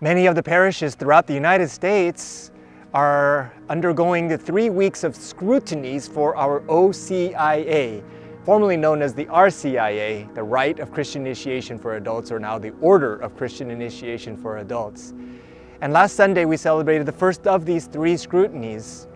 Many of the parishes throughout the United States are undergoing the 3 weeks of scrutinies for our OCIA, formerly known as the RCIA, the Rite of Christian Initiation for Adults, or now the Order of Christian Initiation for Adults. And last Sunday we celebrated the first of these 3 scrutinies.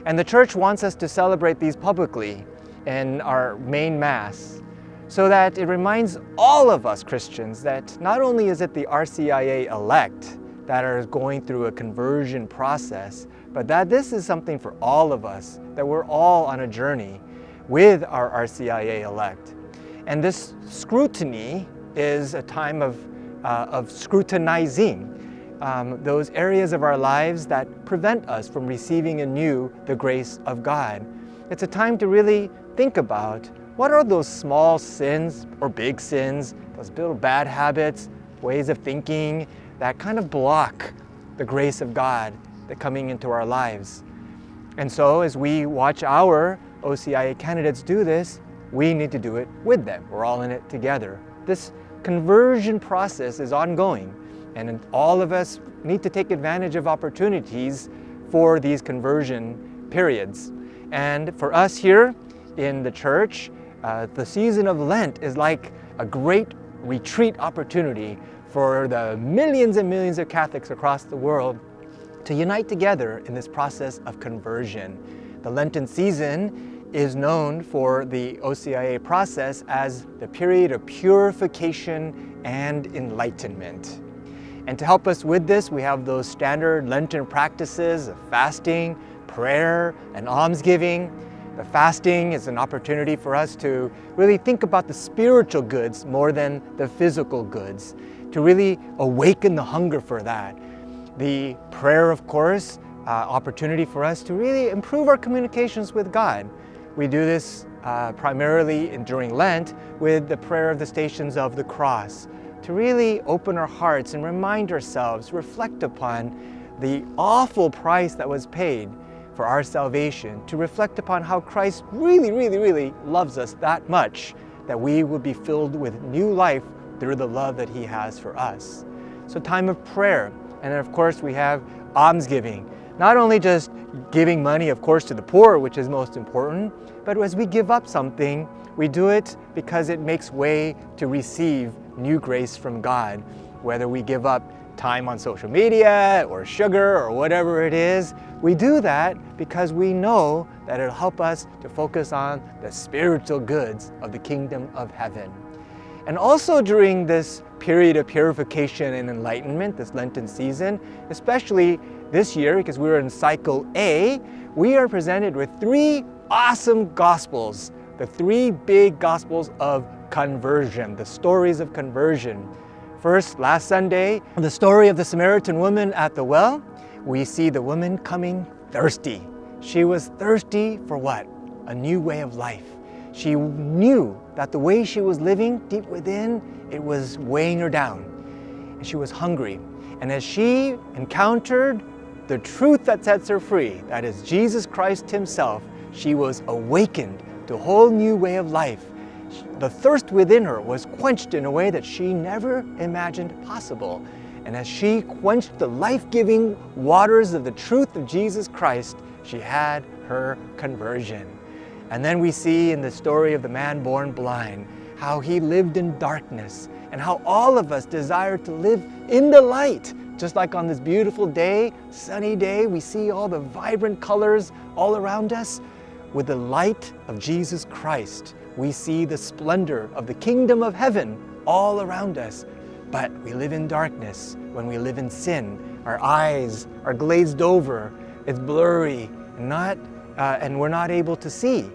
And the Church wants us to celebrate these publicly in our main Mass, so that it reminds all of us Christians that not only is it the RCIA elect that are going through a conversion process, but that this is something for all of us, that we're all on a journey with our RCIA elect. And this scrutiny is a time of scrutinizing those areas of our lives that prevent us from receiving anew the grace of God. It's a time to really think about what are those small sins or big sins, those little bad habits, ways of thinking that kind of block the grace of God that coming into our lives. And so as we watch our OCIA candidates do this, we need to do it with them. We're all in it together. This conversion process is ongoing, and all of us need to take advantage of opportunities for these conversion periods. And for us here in the Church, the season of Lent is like a great retreat opportunity for the millions and millions of Catholics across the world to unite together in this process of conversion. The Lenten season is known for the OCIA process as the period of purification and enlightenment. And to help us with this, we have those standard Lenten practices of fasting, prayer, and almsgiving. The fasting is an opportunity for us to really think about the spiritual goods more than the physical goods, to really awaken the hunger for that. The prayer, of course, opportunity for us to really improve our communications with God. We do this primarily during Lent with the prayer of the Stations of the Cross, to really open our hearts and remind ourselves, reflect upon the awful price that was paid for our salvation, to reflect upon how Christ really, really, really loves us that much that we will be filled with new life through the love that He has for us. So time of prayer, and then of course we have almsgiving. Not only just giving money, of course, to the poor, which is most important, but as we give up something, we do it because it makes way to receive new grace from God. Whether we give up time on social media or sugar or whatever it is, we do that because we know that it'll help us to focus on the spiritual goods of the kingdom of heaven. And also during this period of purification and enlightenment, this Lenten season, especially this year because we're in cycle A, we are presented with 3 awesome gospels, the 3 big gospels of conversion, the stories of conversion. First, last Sunday, the story of the Samaritan woman at the well. We see the woman coming thirsty. She was thirsty for what? A new way of life. She knew that the way she was living deep within, it was weighing her down. And she was hungry. And as she encountered the truth that sets her free, that is Jesus Christ Himself, she was awakened to a whole new way of life. The thirst within her was quenched in a way that she never imagined possible. And as she quenched the life-giving waters of the truth of Jesus Christ, she had her conversion. And then we see in the story of the man born blind, how he lived in darkness, and how all of us desire to live in the light. Just like on this beautiful day, sunny day, we see all the vibrant colors all around us. With the light of Jesus Christ, we see the splendor of the kingdom of heaven all around us. But we live in darkness when we live in sin. Our eyes are glazed over, it's blurry, and we're not able to see.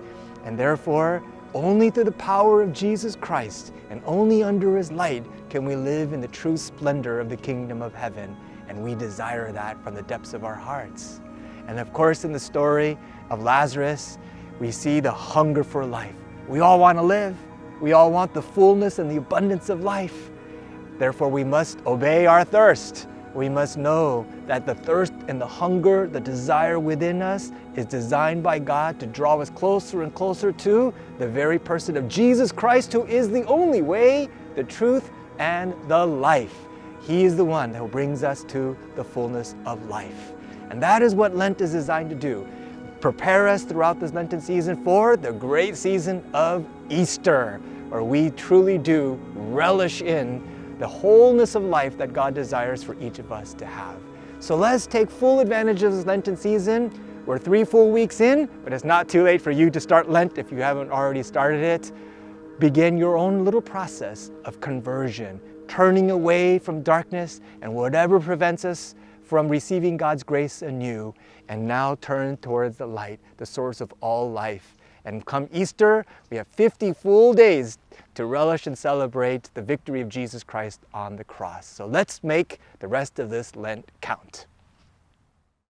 And therefore, only through the power of Jesus Christ and only under His light can we live in the true splendor of the kingdom of heaven. And we desire that from the depths of our hearts. And of course, in the story of Lazarus, we see the hunger for life. We all want to live. We all want the fullness and the abundance of life. Therefore, we must obey our thirst. We must know that the thirst and the hunger, the desire within us is designed by God to draw us closer and closer to the very person of Jesus Christ, who is the only way, the truth, and the life. He is the one who brings us to the fullness of life. And that is what Lent is designed to do. Prepare us throughout this Lenten season for the great season of Easter, where we truly do relish in the wholeness of life that God desires for each of us to have. So let's take full advantage of this Lenten season. We're 3 full weeks in, but it's not too late for you to start Lent if you haven't already started it. Begin your own little process of conversion, turning away from darkness and whatever prevents us from receiving God's grace anew, and now turn towards the light, the source of all life. And come Easter, we have 50 full days to relish and celebrate the victory of Jesus Christ on the cross. So let's make the rest of this Lent count.